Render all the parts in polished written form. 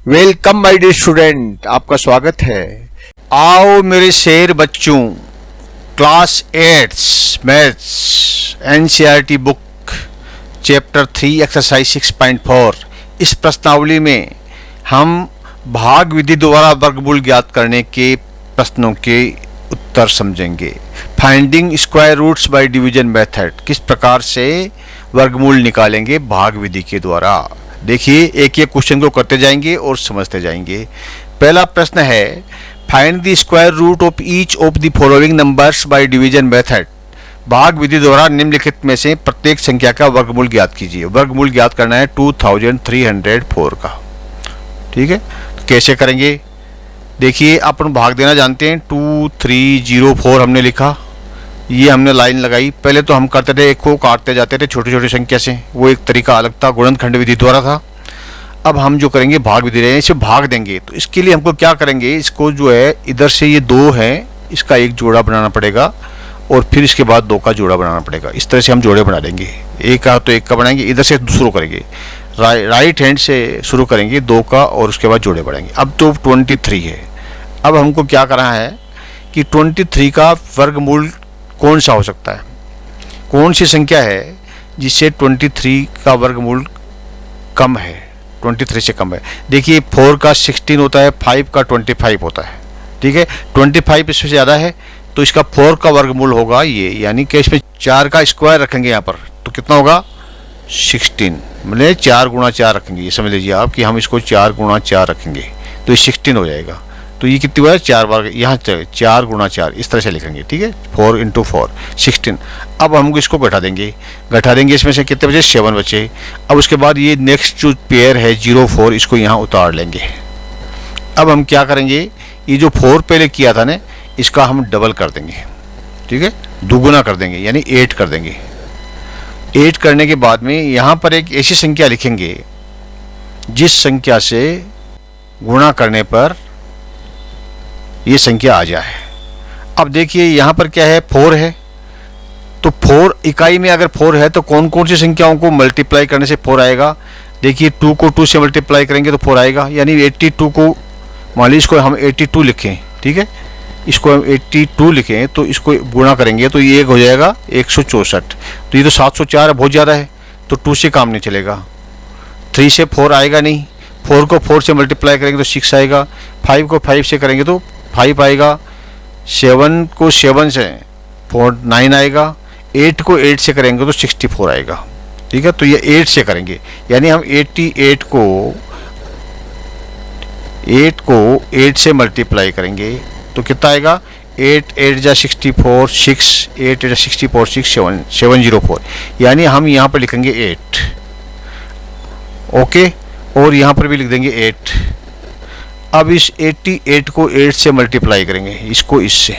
Welcome my dear student, आपका स्वागत है। आओ मेरे शेर बच्चों, class 8 maths NCERT book chapter 3 exercise 6.4 इस प्रश्नावली में हम भाग विधि द्वारा वर्गमूल ज्ञात करने के प्रश्नों के उत्तर समझेंगे। Finding square roots by division method, किस प्रकार से वर्गमूल निकालेंगे भाग विधि के द्वारा। देखिए, एक एक क्वेश्चन को करते जाएंगे और समझते जाएंगे। पहला प्रश्न है, find the square root of each of the following numbers by division method. भाग विधि द्वारा निम्नलिखित में से प्रत्येक संख्या का वर्गमूल ज्ञात कीजिए। वर्गमूल ज्ञात करना है 2304 का। ठीक है, तो कैसे करेंगे? देखिए, अपन भाग देना जानते हैं। 2304 हमने लिखा, ये हमने लाइन लगाई। पहले तो हम करते थे, एक को काटते जाते थे छोटी छोटी संख्या से, वो एक तरीका अलग था, गुणनखंड विधि द्वारा था। अब हम जो करेंगे भाग विधि रहें, इसे भाग देंगे। तो इसके लिए हमको क्या करेंगे, इसको जो है इधर से ये 2 है, इसका एक जोड़ा बनाना पड़ेगा और फिर इसके बाद 2 का जोड़ा बनाना पड़ेगा। इस तरह से हम जोड़े बना देंगे। एक का तो एक का बनाएंगे, इधर से शुरू करेंगे, राइट हैंड से शुरू करेंगे 2 का और उसके बाद जोड़े बढ़ाएंगे। अब तो 23 है। अब हमको क्या करना है कि 23 का वर्गमूल कौन सा हो सकता है, कौन सी संख्या है जिससे 23 का वर्गमूल कम है, 23 से कम है। देखिए, 4 का 16 होता है, 5 का 25 होता है। ठीक है, 25 इससे ज़्यादा है तो इसका 4 का वर्गमूल होगा ये, यानी कि इसमें 4 का स्क्वायर रखेंगे यहाँ पर, तो कितना होगा 16, मतलब 4 गुणा 4 रखेंगे। ये समझ लीजिए आप कि हम इसको 4 गुणा 4 रखेंगे तो ये 16 हो जाएगा। तो ये कितनी हुआ, 4 बार, यहाँ 4 गुणा 4 इस तरह से लिखेंगे। ठीक है, 4 × 4 16। अब हम इसको घटा देंगे, इसमें से कितने बचे, 7 बचे। अब उसके बाद ये नेक्स्ट जो पेयर है 0 4, इसको यहाँ उतार लेंगे। अब हम क्या करेंगे, ये जो 4 पहले किया था ना, इसका हम डबल कर देंगे। ठीक है, दुगुना कर देंगे, यानी 8 कर देंगे। 8 करने के बाद में यहाँ पर एक ऐसी संख्या लिखेंगे जिस संख्या से गुणा करने पर ये संख्या आ जाए। अब देखिए, यहाँ पर क्या है, 4 है, तो 4 इकाई में अगर 4 है तो कौन कौन सी संख्याओं को मल्टीप्लाई करने से 4 आएगा। देखिए, 2 को 2 से मल्टीप्लाई करेंगे तो 4 आएगा, यानी 82 को, मान लीजिए इसको हम 82 लिखें। ठीक है, इसको हम 82 लिखें तो इसको गुणा करेंगे तो ये एक हो जाएगा 164। तो ये तो 704 है, बहुत ज़्यादा है, तो 2 से काम नहीं चलेगा। 3 से 4 आएगा नहीं, 4 को 4 से मल्टीप्लाई करेंगे तो 6 आएगा, 5 को 5 से करेंगे तो 5 आएगा, 7 को 7 से 9 आएगा, 8 को 8 से करेंगे तो 64 आएगा। ठीक है, तो ये 8 से करेंगे, यानी हम 88 को 8 से मल्टीप्लाई करेंगे तो कितना आएगा, 8 8 जा 64, 6 8 8 64, 6 704, यानी हम यहाँ पर लिखेंगे 8। ओके, और यहाँ पर भी लिख देंगे 8। अब इस 88 को 8 से मल्टीप्लाई करेंगे, इसको इससे।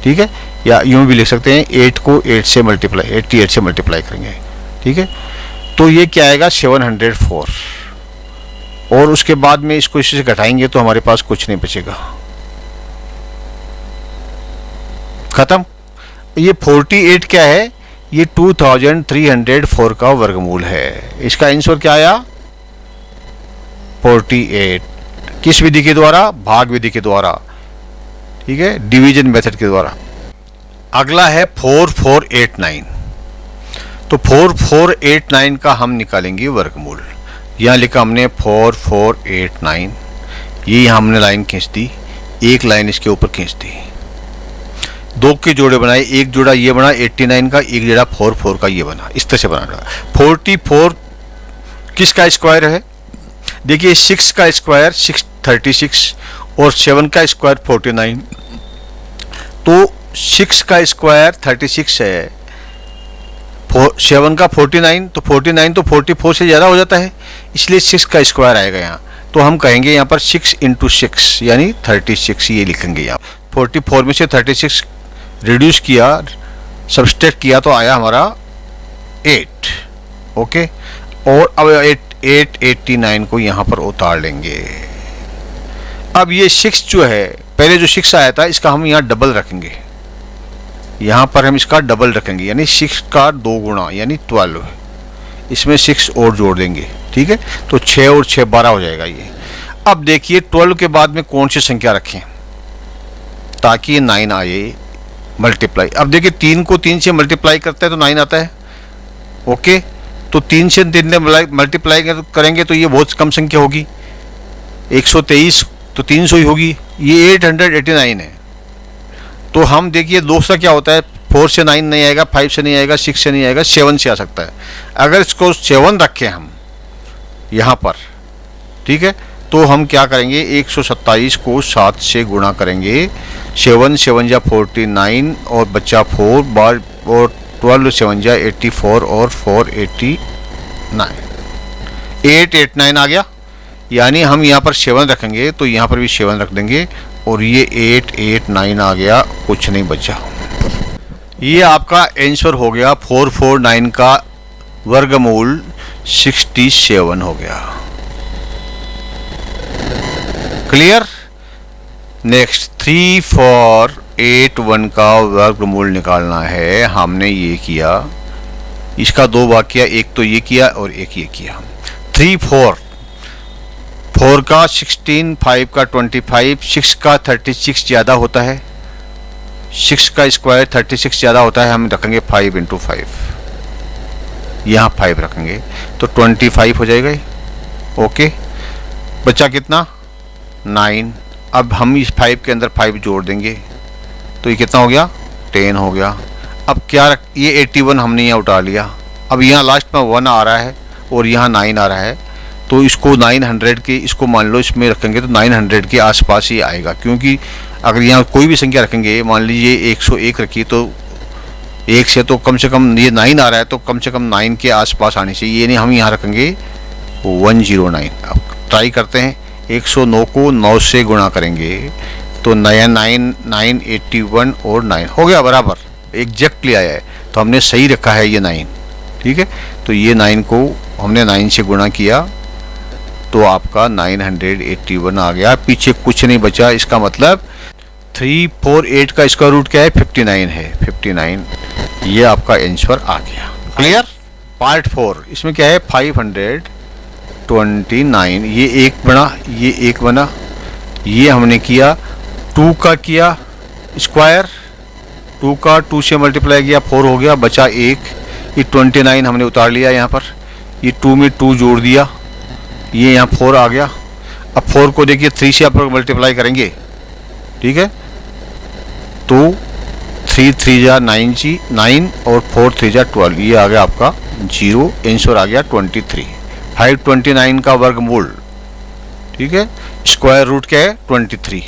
ठीक है, या यूँ भी लिख सकते हैं, 8 को 8 से मल्टीप्लाई, 88 से मल्टीप्लाई करेंगे। ठीक है, तो ये क्या आएगा 704, और उसके बाद में इसको इससे घटाएंगे तो हमारे पास कुछ नहीं बचेगा, खत्म। ये 48 क्या है, ये 2304 का वर्गमूल है। इसका आंसर क्या आया, 48। किस विधि के द्वारा, भाग विधि के द्वारा। ठीक है, डिवीजन मेथड के द्वारा। अगला है 4489। तो 4489 का हम निकालेंगे वर्गमूल। यहाँ लिखा हमने 4489, ये यहाँ हमने लाइन खींच दी, एक लाइन इसके ऊपर खींच दी, 2 के जोड़े बनाए, एक जोड़ा ये बना 89 का, एक जोड़ा 44 का ये बना। इस तरह से बनाना। 44 किसका स्क्वायर है, देखिए 6 का स्क्वायर 36 और 7 का स्क्वायर 49। तो 6 का स्क्वायर 36 है, 7 का 49, तो 49 तो 44 से ज़्यादा हो जाता है, इसलिए 6 का स्क्वायर आएगा यहाँ। तो हम कहेंगे यहाँ पर 6 × 6 यानी 36, ये लिखेंगे यहाँ। 44 में से 36 रिड्यूस किया, सब्सट्रैक्ट किया तो आया हमारा 8। ओके, और अब 889 को यहाँ पर उतार लेंगे। अब ये 6 जो है, पहले जो 6 आया था इसका हम यहाँ डबल रखेंगे, यहाँ पर हम इसका डबल रखेंगे, यानी 6 का 2 गुणा यानी 12, इसमें 6 और जोड़ देंगे। ठीक है, तो 6 और 6 12 हो जाएगा ये। अब देखिए 12 के बाद में कौन सी संख्या रखें ताकि ये 9 आए मल्टीप्लाई। अब देखिए 3 को 3 से मल्टीप्लाई करते हैं तो 9 आता है। ओके, तो 3 से 3 ने मल्टीप्लाई करेंगे तो ये बहुत कम संख्या होगी, 123 तो 300 ही होगी, ये 889 है। तो हम देखिए दूसरा क्या होता है, 4 से 9 नहीं आएगा, 5 से नहीं आएगा, 6 से नहीं आएगा, 7 से आ सकता है। अगर इसको 7 रखें हम यहाँ पर, ठीक है, तो हम क्या करेंगे, 127 को 7 से गुणा करेंगे, 7 7 जा 49 और बच्चा 4 बार, और 12 7 जा 84 और 489, 889 आ गया। यानी हम यहाँ पर 7 रखेंगे तो यहाँ पर भी 7 रख देंगे और ये 889 आ गया, कुछ नहीं बचा। ये आपका आंसर हो गया 449 का वर्गमूल 67 हो गया। क्लियर। नेक्स्ट 3481 का वर्गमूल निकालना है। हमने ये किया, इसका 2 भाग किया, एक तो ये किया और एक ये किया। 3 4 का 16, 5 का 25, 6 का 36 ज़्यादा होता है, 6 का स्क्वायर 36 ज़्यादा होता है, हम रखेंगे 5 इंटू 5, यहाँ 5 रखेंगे तो 25 हो जाएगा। ओके, बचा कितना, 9। अब हम इस 5 के अंदर 5 जोड़ देंगे तो ये कितना हो गया, 10 हो गया। अब क्या ये 81 हमने यहाँ उठा लिया। अब यहाँ लास्ट में 1 आ रहा है और यहाँ 9 आ रहा है, तो इसको 900 के, इसको मान लो इसमें रखेंगे तो 900 के आसपास ही आएगा। क्योंकि अगर यहाँ कोई भी संख्या रखेंगे, मान लीजिए 101 रखी, तो 1 से तो कम से कम ये 9 आ रहा है, तो कम से कम 9 के आसपास आनी चाहिए। ये नहीं, हम यहाँ रखेंगे 109। अब ट्राई करते हैं, 109 को 9 से गुणा करेंगे तो नया 981 और 9 हो गया बराबर, एग्जैक्टली आया है। तो हमने सही रखा है ये 9, ठीक है। तो ये 9 को हमने 9 से गुणा किया तो आपका 981 आ गया, पीछे कुछ नहीं बचा। इसका मतलब 348 का स्क्वायर रूट क्या है, 59 है, 59। ये आपका आंसर आ गया। क्लियर। पार्ट 4, इसमें क्या है, 529, ये एक बना, ये एक बना, ये हमने किया 2 का किया स्क्वायर, 2 का 2 से मल्टीप्लाई किया, 4 हो गया, बचा 1, ये 29 हमने उतार लिया यहाँ पर, ये 2 में 2 जोड़ दिया, ये यहाँ 4 आ गया। अब 4 को देखिए 3 से आप लोग मल्टीप्लाई करेंगे, ठीक है, तो 3 3 जा 9 जी 9 और 4 3 जा 12, ये आ गया आपका 0, आंसर आ गया 23। 529 का वर्गमूल, ठीक है, स्क्वायर रूट क्या है, 23,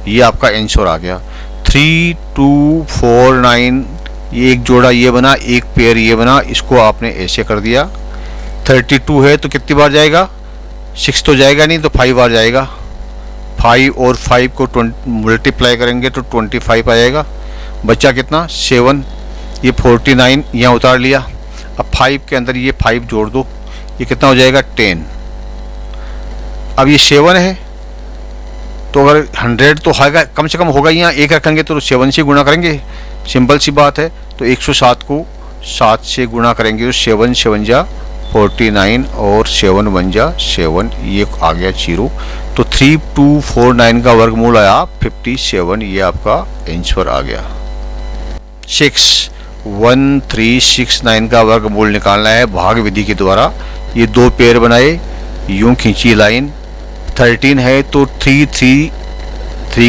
ये आपका आंसर आ गया। 3249, ये एक जोड़ा ये बना, एक पेयर ये बना, इसको आपने ऐसे कर दिया। 32 है तो कितनी बार जाएगा, 6 तो जाएगा नहीं, तो 5 बार जाएगा। 5 और 5 को मल्टीप्लाई करेंगे तो 25 आएगा, बच्चा कितना, 7, ये 49 यहाँ उतार लिया। अब 5 के अंदर ये 5 जोड़ दो, ये कितना हो जाएगा, 10। अब ये 7 है तो अगर 100 तो होगा, कम से कम होगा, यहाँ 1 रखेंगे तो 7 से गुणा करेंगे, सिंपल सी बात है। तो 107 को 7 से गुणा करेंगे तो 7 7 जा 49 और 7 1 जा 7, ये आ गया 0। तो 3249 का वर्गमूल आया 57, ये आपका आंसर आ गया। 61369 का वर्गमूल निकालना है भाग विधि के द्वारा। ये 2 पेयर बनाए, यूं खींची लाइन, 13 है तो 3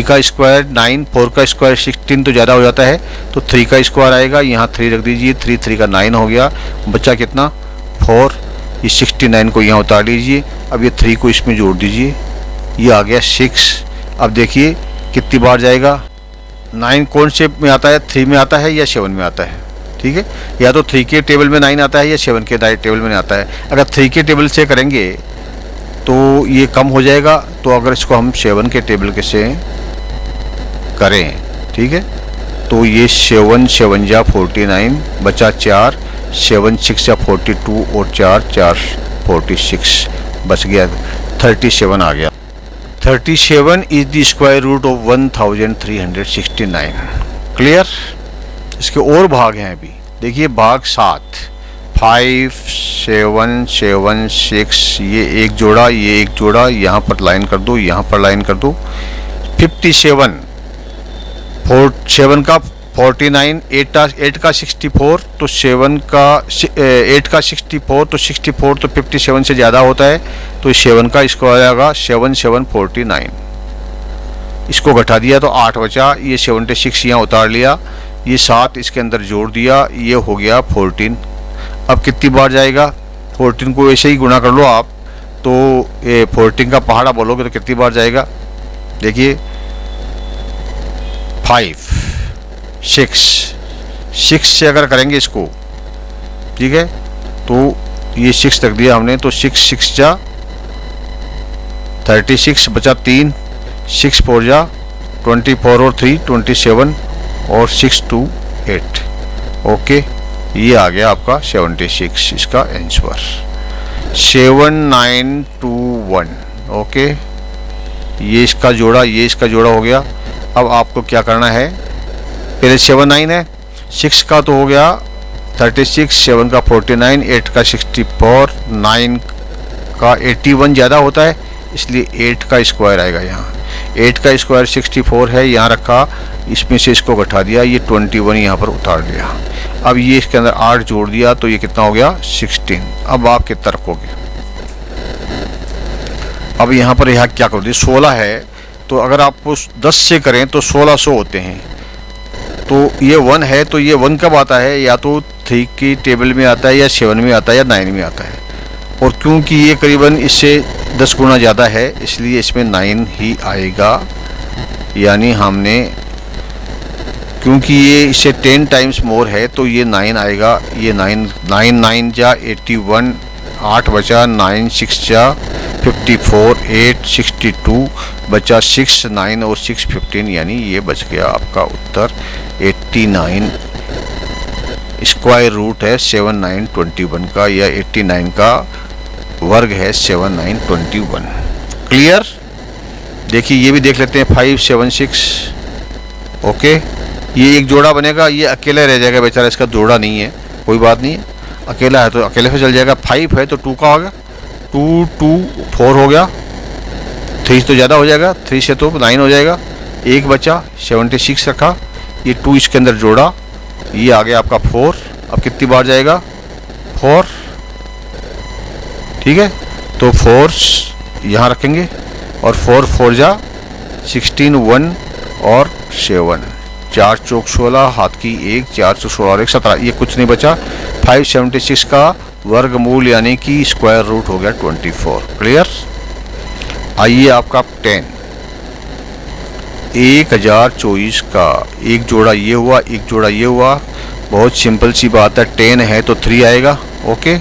का स्क्वायर 9, 4 का स्क्वायर 16 तो ज़्यादा हो जाता है, तो 3 का स्क्वायर आएगा, यहाँ 3 रख दीजिए, 3 का 9 हो गया, बच्चा कितना, 4। ये 69 को यहाँ उतार लीजिए, अब ये 3 को इसमें जोड़ दीजिए, ये आ गया 6। अब देखिए कितनी बार जाएगा, 9 कौन से में आता है, 3 में आता है या 7 में आता है, ठीक है, या तो 3 के टेबल में 9 आता है या 7 के टेबल में आता है। अगर 3 के टेबल से करेंगे तो ये कम हो जाएगा, तो अगर इसको हम 7 के टेबल के से करें, ठीक है, तो ये 7 7 जा 49, बचा 4, 7 6 जा 42 और 4 4 46, बच गया 37 आ गया। 37 is the square root of 1369। Clear. इसके और भाग हैं अभी, देखिए भाग 7, 5 7 7 6, ये एक जोड़ा, ये एक जोड़ा, यहाँ पर लाइन कर दो, यहाँ पर लाइन कर दो। 57 7 का 49, 8 का 64, तो 7 का 8 का 64, तो 64 तो 57 से ज़्यादा होता है, तो 7 का स्क्वायर आएगा 7 7 49। इसको घटा दिया तो 8 बचा, ये 76 यहाँ उतार लिया, ये 7 इसके अंदर जोड़ दिया, ये हो गया 14। अब कितनी बार जाएगा? 14 को ऐसे ही गुणा कर लो आप, तो ये 14 का पहाड़ा बोलोगे तो कितनी बार जाएगा? देखिए 5 6 से अगर करेंगे इसको, ठीक है, तो ये 6 रख दिया हमने, तो 6 6 जा 36 बचा 3, 6 4 जा 24 और 3 27 और 6 2 8। ओके, ये आ गया आपका 76, इसका आंसर 7921। ओके, ये इसका जोड़ा, ये इसका जोड़ा हो गया। अब आपको क्या करना है, पहले 79 है, 6 का तो हो गया 36, 7 का 49, 8 का 64, 9 का 81 ज़्यादा होता है, इसलिए 8 का स्क्वायर आएगा यहाँ। 8 का स्क्वायर 64 है, यहाँ रखा, इसमें से इसको घटा दिया, ये 21 यहाँ पर उतार दिया। अब ये इसके अंदर 8 जोड़ दिया, तो ये कितना हो गया 16। अब आप कितना रखोगे? अब यहाँ पर यहाँ क्या करोगे? 16 है, तो अगर आप उस 10 से करें तो 1600 होते हैं। तो ये 1 है, तो ये 1 कब आता है? या तो 3 की टेबल में आता है, या 7 में आता है, या 9 में आता है। और क्योंकि ये करीबन इससे 10 गुना ज़्यादा है, इसलिए इसमें 9 ही आएगा। यानी हमने, क्योंकि ये इससे 10 टाइम्स मोर है, तो ये 9 आएगा। ये 9 जा 81, 8 बचा, 9 6 जा 54, 8 62 बचा, 6 9 और 6 15, यानी ये बच गया आपका उत्तर 89। स्क्वायर रूट है 7921 का, या 89 का वर्ग है 7921। क्लियर? देखिए ये भी देख लेते हैं 5 7 6। ओके, ये एक जोड़ा बनेगा, ये अकेला रह जाएगा बेचारा, इसका जोड़ा नहीं है, कोई बात नहीं है, अकेला है तो अकेले से चल जाएगा। 5 है तो 2 का हो गया, 2 2 4 हो गया, 3 तो ज़्यादा हो जाएगा, 3 से तो 9 हो जाएगा, एक बचा 76 रखा, ये 2 इसके अंदर जोड़ा, ये आ गया आपका 4। अब कितनी बार जाएगा? 4, ठीक है, तो 4 यहाँ रखेंगे, और 4 4 जा 16, 1 और 7, 4 चौक 16, हाथ की 1, 4 चौक 16 और 1 17, ये कुछ नहीं बचा। 576 का वर्गमूल यानी कि स्क्वायर रूट हो गया 24। क्लियर? आइए आपका 10 1024 का एक जोड़ा ये हुआ, एक जोड़ा ये हुआ, बहुत सिंपल सी बात है। 10 है तो 3 आएगा। ओके,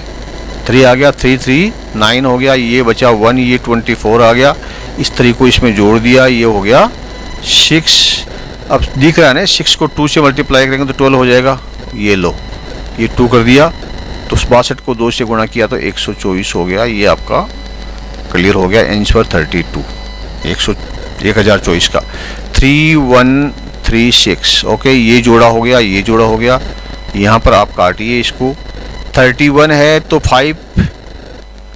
3 आ गया, 3 3 9 हो गया, ये बचा 1, ये 24 आ गया, इस 3 को इसमें जोड़ दिया, ये हो गया 6। अब दिख रहा है ना, 6 को 2 से मल्टीप्लाई करेंगे तो 12 हो जाएगा, ये लो, ये 2 कर दिया, तो 62 को 2 से गुणा किया तो 124 हो गया। ये आपका क्लियर हो गया, आंसर 32 1024 का 3136। ओके, ये जोड़ा हो गया, ये जोड़ा हो गया, यहाँ पर आप काटिए इसको। 31 है तो 5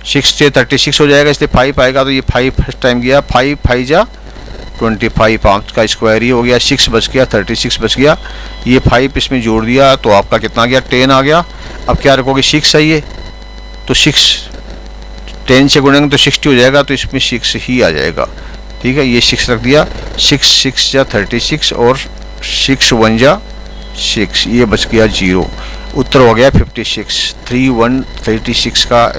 6 से 36 हो जाएगा, इसलिए 5 आएगा, तो ये 5 फर्स्ट टाइम गया, 5 5 जा 25, 5 का स्क्वायर ही हो गया, 6 बच गया, 36 बच गया, ये 5 इसमें जोड़ दिया, तो आपका कितना गया? 10 आ गया। अब क्या रखोगे? 6 है ये, तो 6 10 से गुणेंगे तो 60 हो जाएगा, तो इसमें 6 ही आ जाएगा। ठीक है, ये 6 रख दिया, 6 6 जा 36 और 6 1 जा 6, ये बच गया 0। उत्तर हो गया 56। 3136 का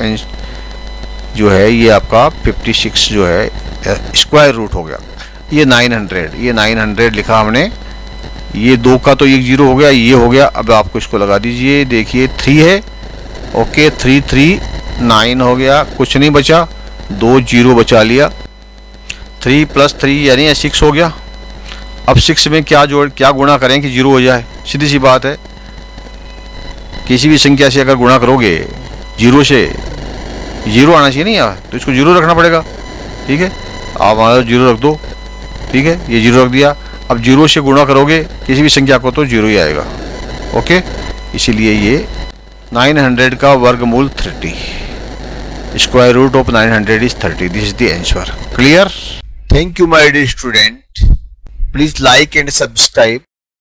जो है ये आपका 56 जो है स्क्वायर रूट हो गया। ये 900 लिखा हमने, ये 2 का तो 1 0 हो गया, ये हो गया। अब आपको इसको लगा दीजिए, देखिए 3 है। ओके, 3 3 9 हो गया, कुछ नहीं बचा, 2 0 बचा लिया, 3 + 3 यानी 6 हो गया। अब 6 में क्या गुणा करें कि 0 हो जाए? सीधी सी बात है, किसी भी संख्या से अगर गुणा करोगे 0 से, 0 आना चाहिए नहीं यार, तो इसको 0 रखना पड़ेगा। ठीक है, आप 0 रख दो, ठीक है, ये 0 रख दिया। अब 0 से गुणा करोगे किसी भी संख्या को तो 0 ही आएगा। ओके, इसीलिए ये 900 का वर्गमूल 30. Square root of 900 is 30. This is the answer. Clear? Thank you, my dear student. Please like and subscribe